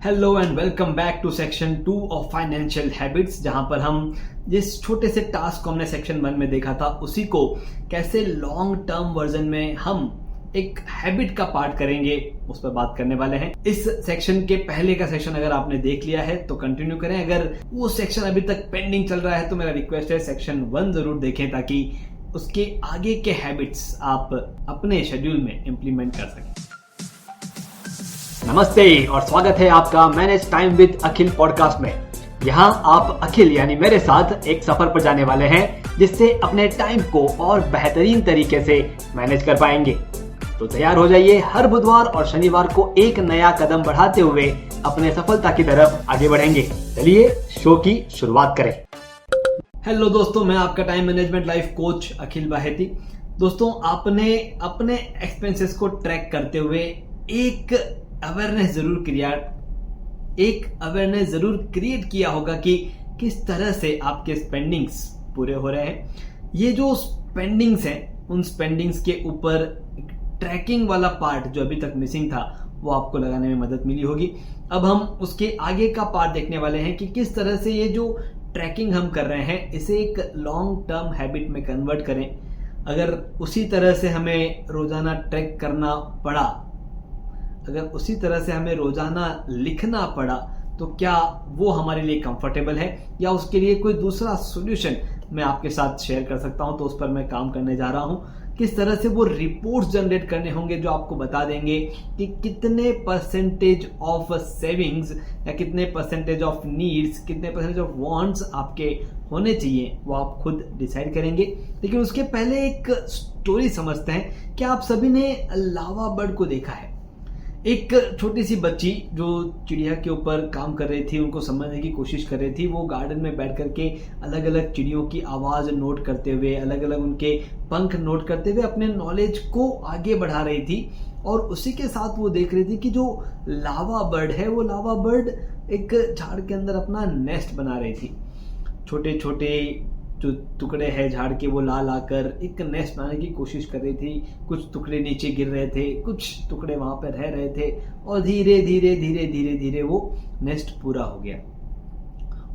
Hello and welcome back to section 2 of financial habits, जहां पर हम जिस छोटे से टास्क को हमने सेक्शन 1 में देखा था उसी को कैसे लॉन्ग टर्म वर्जन में हम एक हैबिट का पार्ट करेंगे उस पर बात करने वाले हैं। इस सेक्शन के पहले का सेक्शन अगर आपने देख लिया है तो कंटिन्यू करें, अगर वो सेक्शन अभी तक पेंडिंग चल रहा है तो मेरा रिक्वेस्ट है सेक्शन 1 जरूर देखें ताकि उसके आगे के हैबिट्स आप अपने शेड्यूल में इंप्लीमेंट कर सकें। नमस्ते और स्वागत है आपका manage time with Akhil podcast में। यहाँ आप अखिल यानी मेरे साथ एक सफर पर जाने वाले हैं जिससे अपने टाइम को और बेहतरीन तरीके से मैनेज कर पाएंगे। तो तैयार हो जाइए, हर बुधवार और शनिवार को एक नया कदम बढ़ाते हुए अपने सफलता की तरफ आगे बढ़ेंगे। चलिए शो की शुरुआत करें। हेलो दोस्तों, मैं आपका टाइम मैनेजमेंट लाइफ कोच अखिल बाहेती। दोस्तों, आपने अपने एक्सपेंसेस को ट्रैक करते हुए एक अवेयरनेस जरूर क्रिएट किया होगा कि किस तरह से आपके स्पेंडिंग्स पूरे हो रहे हैं। ये जो स्पेंडिंग्स हैं उन स्पेंडिंग्स के ऊपर ट्रैकिंग वाला पार्ट जो अभी तक मिसिंग था वो आपको लगाने में मदद मिली होगी। अब हम उसके आगे का पार्ट देखने वाले हैं कि किस तरह से ये जो ट्रैकिंग हम कर रहे हैं इसे एक लॉन्ग टर्म हैबिट में कन्वर्ट करें। अगर उसी तरह से हमें रोजाना ट्रैक करना पड़ा, अगर उसी तरह से हमें रोजाना लिखना पड़ा तो क्या वो हमारे लिए कंफर्टेबल है या उसके लिए कोई दूसरा सॉल्यूशन मैं आपके साथ शेयर कर सकता हूं। तो उस पर मैं काम करने जा रहा हूं। किस तरह से वो रिपोर्ट्स जनरेट करने होंगे जो आपको बता देंगे कि कितने परसेंटेज ऑफ सेविंग्स या कितने परसेंटेज ऑफ नीड्स, कितने परसेंटेज ऑफ वांट्स आपके होने चाहिए, वो आप खुद डिसाइड करेंगे। लेकिन उसके पहले एक स्टोरी समझते हैं। क्या आप सभी ने लावा बर्ड को देखा है? एक छोटी सी बच्ची जो चिड़िया के ऊपर काम कर रही थी, उनको समझने की कोशिश कर रही थी। वो गार्डन में बैठ करके अलग अलग चिड़ियों की आवाज़ नोट करते हुए, अलग अलग उनके पंख नोट करते हुए अपने नॉलेज को आगे बढ़ा रही थी। और उसी के साथ वो देख रही थी कि जो लावा बर्ड है वो लावा बर्ड एक झाड़ के अंदर अपना नेस्ट बना रही थी। छोटे छोटे जो टुकड़े हैं झाड़ के वो ला लाकर एक नेस्ट बनाने की कोशिश कर रही थी। कुछ टुकड़े नीचे गिर रहे थे, कुछ टुकड़े वहां पर रह रहे थे और धीरे धीरे धीरे धीरे धीरे वो नेस्ट पूरा हो गया।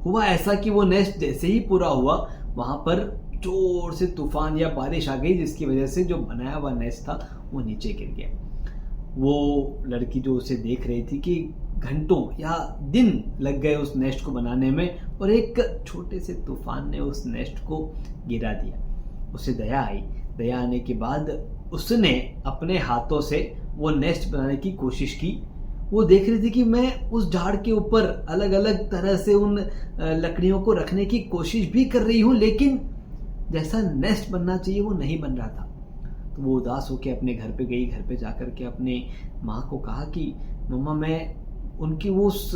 हुआ ऐसा कि वो नेस्ट जैसे ही पूरा हुआ वहां पर जोर से तूफान या बारिश आ गई, जिसकी वजह से जो बनाया हुआ नेस्ट था वो नीचे गिर गया। वो लड़की जो उसे देख रही थी कि घंटों या दिन लग गए उस नेस्ट को बनाने में और एक छोटे से तूफान ने उस नेस्ट को गिरा दिया। उसे दया आई। दया आने के बाद उसने अपने हाथों से वो नेस्ट बनाने की कोशिश की। वो देख रही थी कि मैं उस झाड़ के ऊपर अलग अलग तरह से उन लकड़ियों को रखने की कोशिश भी कर रही हूँ, लेकिन जैसा नेस्ट बनना चाहिए वो नहीं बन रहा था। तो वो उदास होकर अपने घर पे गई। घर पे जाकर के अपने माँ को कहा कि मम्मा, मैं उनकी वो उस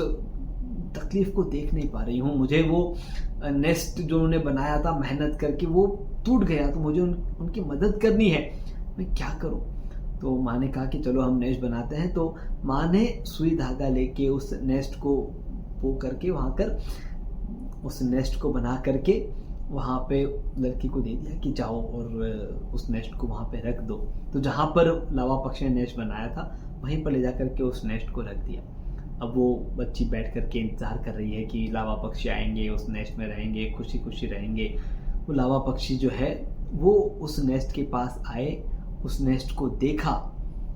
तकलीफ को देख नहीं पा रही हूँ। मुझे वो नेस्ट जो उन्होंने बनाया था मेहनत करके वो टूट गया, तो मुझे उनकी मदद करनी है। मैं क्या करूँ? तो माँ ने कहा कि चलो हम नेस्ट बनाते हैं। तो माँ ने सुई धागा लेके उस नेस्ट को वो करके वहाँ कर उस नेस्ट को बना करके वहाँ पे लड़की को दे दिया कि जाओ और उस नेस्ट को वहाँ पे रख दो। तो जहाँ पर लावा पक्षी ने नेस्ट बनाया था वहीं पर ले जा करके उस नेस्ट को रख दिया। अब वो बच्ची बैठ करके इंतजार कर रही है कि लावा पक्षी आएंगे, उस नेस्ट में रहेंगे, खुशी खुशी रहेंगे। वो लावा पक्षी जो है वो उस नेस्ट के पास आए, उस नेस्ट को देखा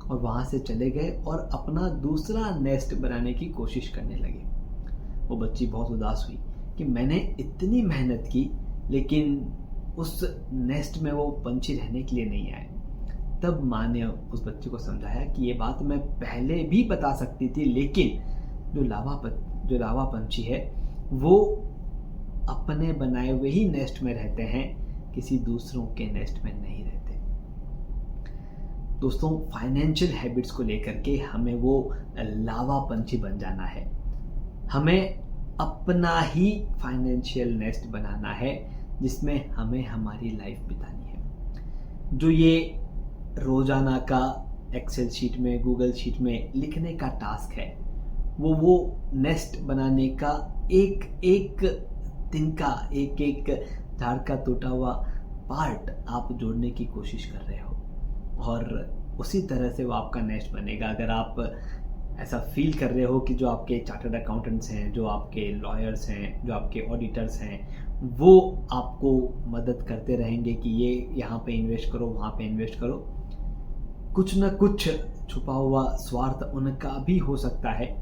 और वहाँ से चले गए और अपना दूसरा नेस्ट बनाने की कोशिश करने लगे। वो बच्ची बहुत उदास हुई कि मैंने इतनी मेहनत की लेकिन उस नेस्ट में वो पंछी रहने के लिए नहीं आए। तब माँ ने उस बच्चे को समझाया कि ये बात मैं पहले भी बता सकती थी, लेकिन जो लावा पंछी है वो अपने बनाए हुए ही नेस्ट में रहते हैं, किसी दूसरों के नेस्ट में नहीं रहते। दोस्तों, फाइनेंशियल हैबिट्स को लेकर के हमें वो लावा पंछी बन जाना है। हमें अपना ही फाइनेंशियल नेस्ट बनाना है जिसमें हमें हमारी लाइफ बितानी है। जो ये रोजाना का एक्सेल शीट में, गूगल शीट में लिखने का टास्क है वो नेस्ट बनाने का एक एक दिन का एक एक झाड़ का टूटा हुआ पार्ट आप जोड़ने की कोशिश कर रहे हो और उसी तरह से वो आपका नेस्ट बनेगा। अगर आप ऐसा फील कर रहे हो कि जो आपके चार्टर्ड अकाउंटेंट्स हैं, जो आपके लॉयर्स हैं, जो आपके ऑडिटर्स हैं, वो आपको मदद करते रहेंगे कि ये यहाँ पे इन्वेस्ट करो, वहाँ पे इन्वेस्ट करो। कुछ ना कुछ छुपा हुआ स्वार्थ उनका भी हो सकता है।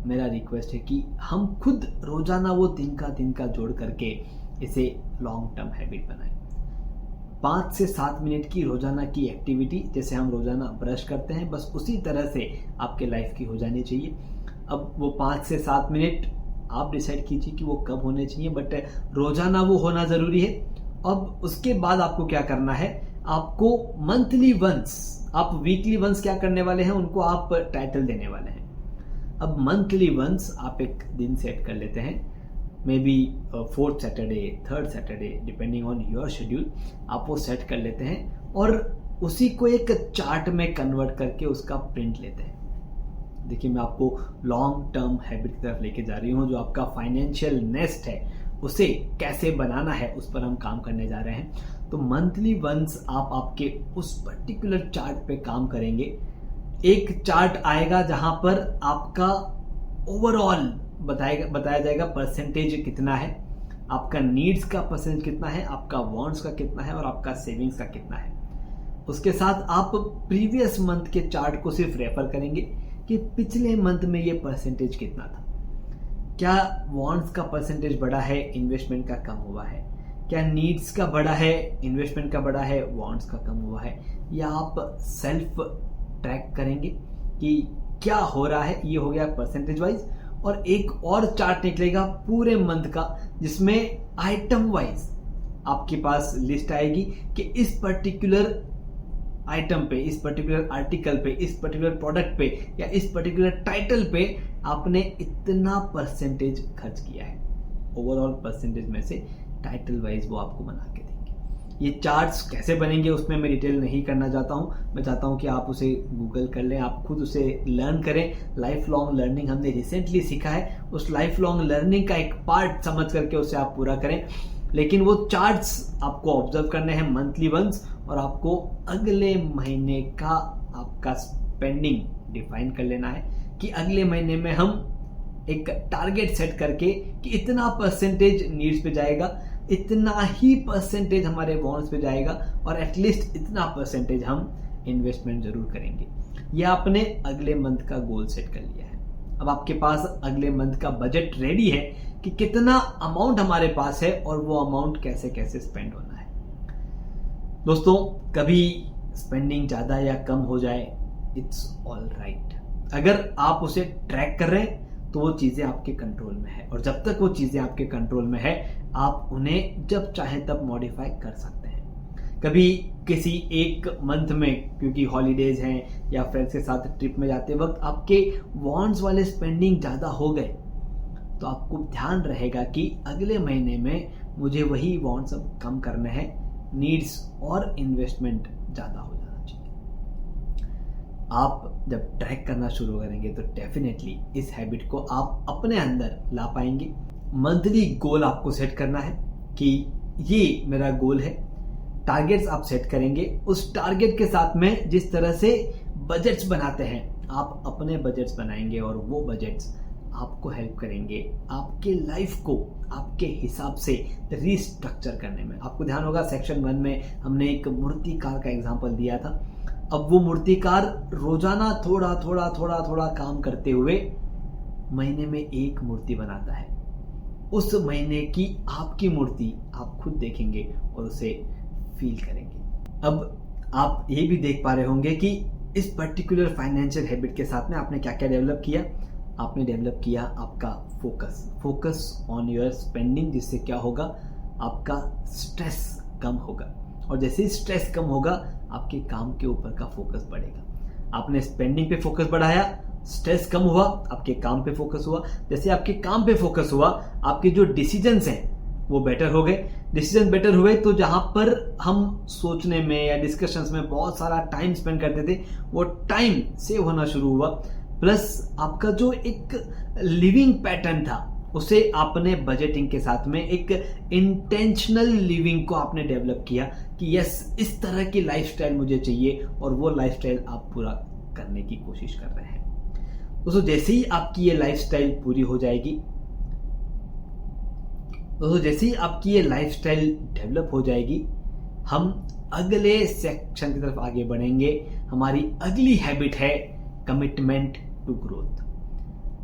मेरा रिक्वेस्ट है कि हम खुद रोजाना वो दिन का जोड़ करके इसे लॉन्ग टर्म हैबिट बनाएं। 5 से 7 मिनट की रोजाना की एक्टिविटी, जैसे हम रोजाना ब्रश करते हैं, बस उसी तरह से आपके लाइफ की हो जानी चाहिए। अब वो 5 से 7 मिनट आप डिसाइड कीजिए कि वो कब होने चाहिए, बट रोजाना वो होना जरूरी है। अब उसके बाद आपको क्या करना है, आपको मंथली वंस, आप वीकली वंस क्या करने वाले हैं, उनको आप टाइटल देने वाले हैं। अब मंथली वंस आप एक दिन सेट कर लेते हैं, may be 4th Saturday, 3rd Saturday, depending on your schedule, आप वो सेट कर लेते हैं और उसी को एक चार्ट में कन्वर्ट करके उसका प्रिंट लेते हैं। देखिए, मैं आपको लॉन्ग टर्म हैबिट की तरफ लेके जा रही हूँ। जो आपका फाइनेंशियल नेस्ट है उसे कैसे बनाना है, उस पर हम काम करने जा रहे हैं। तो मंथली वंस आप आपके उस पर्टिकुलर चार्ट पे काम करेंगे। एक चार्ट आएगा जहां पर आपका ओवरऑल बताया जाएगा परसेंटेज कितना है, आपका नीड्स का परसेंटेज कितना है, आपका वांट्स का कितना है और आपका सेविंग्स का कितना है। उसके साथ आप प्रीवियस मंथ के चार्ट को सिर्फ रेफर करेंगे कि पिछले मंथ में ये परसेंटेज कितना था। क्या वांट्स का परसेंटेज बढ़ा है, इन्वेस्टमेंट का कम हुआ है? क्या नीड्स का बढ़ा है, इन्वेस्टमेंट का बढ़ा है, वांट्स का कम हुआ है? या आप सेल्फ ट्रैक करेंगे कि क्या हो रहा है। ये हो गया परसेंटेज वाइज। और एक और चार्ट निकलेगा पूरे मंथ का, जिसमें आइटम वाइज आपके पास लिस्ट आएगी कि इस पर्टिकुलर आइटम पे, इस पर्टिकुलर आर्टिकल पे, इस पर्टिकुलर प्रोडक्ट पे या इस पर्टिकुलर टाइटल पे आपने इतना परसेंटेज खर्च किया है। ओवरऑल परसेंटेज में से टाइटल वाइज वो आपको बना के देंगे। ये चार्ट्स कैसे बनेंगे उसमें मैं डिटेल नहीं करना चाहता हूँ। मैं चाहता हूँ कि आप उसे गूगल कर लें, आप खुद उसे लर्न करें। लाइफ लॉन्ग लर्निंग हमने रिसेंटली सीखा है, उस लाइफ लॉन्ग लर्निंग का एक पार्ट समझ करके उसे आप पूरा करें। लेकिन वो चार्ट्स आपको ऑब्जर्व करने हैं मंथली वंस, और आपको अगले महीने का आपका स्पेंडिंग डिफाइन कर लेना है कि अगले महीने में हम एक टारगेट सेट करके कि इतना परसेंटेज नीड्स पे जाएगा, इतना ही परसेंटेज हमारे वांट्स पे जाएगा और एटलीस्ट इतना परसेंटेज हम इन्वेस्टमेंट जरूर करेंगे। यह आपने अगले मंथ का गोल सेट कर लिया है। अब आपके पास अगले मंथ का बजट रेडी है कि कितना अमाउंट हमारे पास है और वो अमाउंट कैसे कैसे स्पेंड होना है। दोस्तों, कभी स्पेंडिंग ज्यादा या कम हो जाए, इट्स ऑल राइट। अगर आप उसे ट्रैक कर रहे हैं तो वो चीजें आपके कंट्रोल में है, और जब तक वो चीजें आपके कंट्रोल में है आप उन्हें जब चाहे तब मॉडिफाई कर सकते हैं। कभी किसी एक मंथ में, क्योंकि हॉलीडेज हैं या फ्रेंड्स के साथ ट्रिप में जाते वक्त आपके वांट्स वाले स्पेंडिंग ज़्यादा हो गए, तो आपको ध्यान रहेगा कि अगले महीने में मुझे वही वांट्स अब कम करने हैं, नीड्स और इन्वेस्टमेंट ज़्यादा हो जाना चाहिए। आप जब ट्रैक करना शुरू करेंगे तो डेफिनेटली इस हैबिट को आप अपने अंदर ला पाएंगे। मंथली गोल आपको सेट करना है कि ये मेरा गोल है। टारगेट्स आप सेट करेंगे, उस टारगेट के साथ में जिस तरह से बजट्स बनाते हैं आप अपने बजट्स बनाएंगे, और वो बजट्स आपको हेल्प करेंगे आपके लाइफ को आपके हिसाब से रिस्ट्रक्चर करने में। आपको ध्यान होगा सेक्शन 1 में हमने एक मूर्तिकार का एग्जांपल दिया था। अब वो मूर्तिकार रोजाना थोड़ा थोड़ा थोड़ा थोड़ा काम करते हुए महीने में एक मूर्ति बनाता है। उस महीने की आपकी मूर्ति आप खुद देखेंगे और उसे फील करेंगे। अब आप ये भी देख पा रहे होंगे कि इस पर्टिकुलर फाइनेंशियल हैबिट के साथ में आपने क्या क्या डेवलप किया। आपने डेवलप किया आपका फोकस ऑन योर स्पेंडिंग, जिससे क्या होगा, आपका स्ट्रेस कम होगा, और जैसे ही स्ट्रेस कम होगा आपके काम के ऊपर का फोकस बढ़ेगा। आपने स्पेंडिंग पे फोकस बढ़ाया, स्ट्रेस कम हुआ, आपके काम पे फोकस हुआ। जैसे आपके काम पे फोकस हुआ, आपके जो डिसीजंस हैं वो बेटर हो गए। डिसीजन बेटर हुए तो जहां पर हम सोचने में या डिस्कशंस में बहुत सारा टाइम स्पेंड करते थे, वो टाइम सेव होना शुरू हुआ। प्लस आपका जो एक लिविंग पैटर्न था उसे आपने बजटिंग के साथ में एक इंटेंशनल लिविंग को आपने डेवलप किया कि यस, इस तरह की लाइफस्टाइल मुझे चाहिए, और वो लाइफस्टाइल आप पूरा करने की कोशिश कर रहे हैं। दोस्तों जैसे ही आपकी ये लाइफस्टाइल पूरी हो जाएगी, दोस्तों जैसे ही आपकी ये लाइफस्टाइल डेवलप हो जाएगी, हम अगले सेक्शन की तरफ आगे बढ़ेंगे। हमारी अगली हैबिट है कमिटमेंट टू ग्रोथ।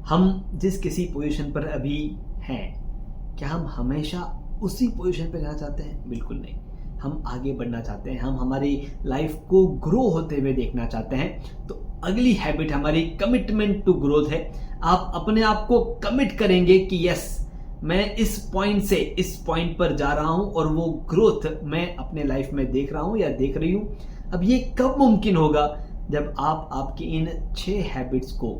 हम जिस किसी पोजीशन पर अभी हैं, क्या हम हमेशा उसी पोजीशन पर रहना चाहते हैं? बिल्कुल नहीं। हम आगे बढ़ना चाहते हैं, हम हमारी लाइफ को ग्रो होते हुए देखना चाहते हैं। तो अगली हैबिट हमारी कमिटमेंट टू ग्रोथ है। आप अपने आप को कमिट करेंगे कि यस, मैं इस पॉइंट से इस पॉइंट पर जा रहा हूं और वो ग्रोथ मैं अपने लाइफ में देख रहा हूं या देख रही हूं। अब ये कब मुमकिन होगा? जब आप आपकी इन 6 हैबिट्स को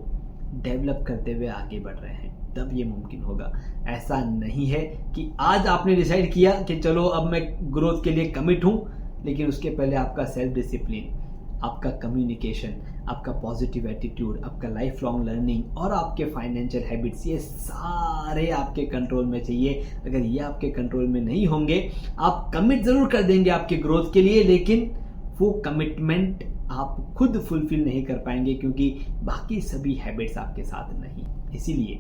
डेवलप करते हुए आगे बढ़ रहे हैं, तब ये मुमकिन होगा। ऐसा नहीं है कि आज आपने डिसाइड किया कि चलो अब मैं ग्रोथ के लिए कमिट हूं, लेकिन उसके पहले आपका सेल्फ डिसिप्लिन, आपका कम्युनिकेशन, आपका पॉजिटिव एटीट्यूड, आपका लाइफ लॉन्ग लर्निंग और आपके फाइनेंशियल हैबिट्स, ये सारे आपके कंट्रोल में चाहिए। अगर ये आपके कंट्रोल में नहीं होंगे, आप कमिट जरूर कर देंगे आपके ग्रोथ के लिए, लेकिन वो कमिटमेंट आप खुद फुलफिल नहीं कर पाएंगे, क्योंकि बाकी सभी हैबिट्स आपके साथ नहीं। इसीलिए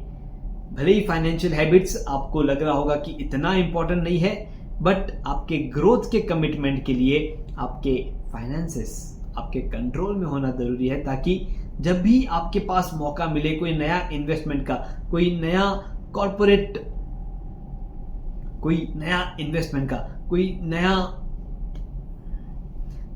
भले ही फाइनेंशियल हैबिट्स आपको लग रहा होगा कि इतना इंपॉर्टेंट नहीं है, बट आपके ग्रोथ के कमिटमेंट के लिए आपके फाइनेंसेस आपके कंट्रोल में होना जरूरी है, ताकि जब भी आपके पास मौका मिले कोई नया इन्वेस्टमेंट का, कोई नया कॉर्पोरेट, कोई नया इन्वेस्टमेंट का, कोई नया,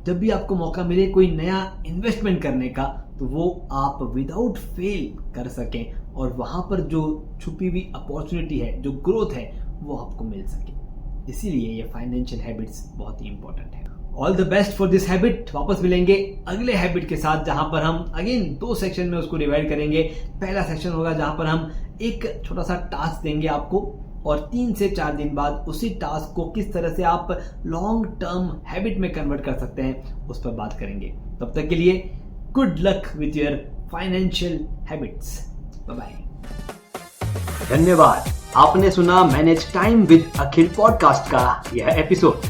जब भी आपको मौका मिले कोई नया इन्वेस्टमेंट करने का, तो वो आप विदाउट फेल कर सकें और वहां पर जो छुपी हुई अपॉर्चुनिटी है, जो ग्रोथ है, वो आपको मिल सके। इसीलिए ये फाइनेंशियल हैबिट्स बहुत ही इंपॉर्टेंट है। All the best for this habit. वापस मिलेंगे अगले हैबिट के साथ, जहां पर हम अगेन 2 सेक्शन में उसको डिवाइड करेंगे। पहला सेक्शन होगा जहां पर हम एक छोटा सा टास्क देंगे आपको, और 3 से 4 दिन बाद उसी टास्क को किस तरह से आप लॉन्ग टर्म हैबिट में कन्वर्ट कर सकते हैं, उस पर बात करेंगे। तब तक के लिए good luck with your financial habits. Bye bye. धन्यवाद। आपने सुना manage time with Akhil podcast का यह एपिसोड,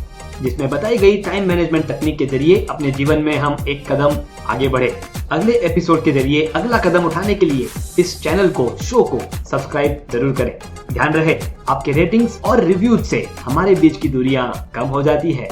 जिसमें बताई गई टाइम मैनेजमेंट तकनीक के जरिए अपने जीवन में हम एक कदम आगे बढ़े। अगले एपिसोड के जरिए अगला कदम उठाने के लिए इस चैनल को, शो को सब्सक्राइब जरूर करें। ध्यान रहे, आपके रेटिंग्स और रिव्यूज से हमारे बीच की दूरियां कम हो जाती है।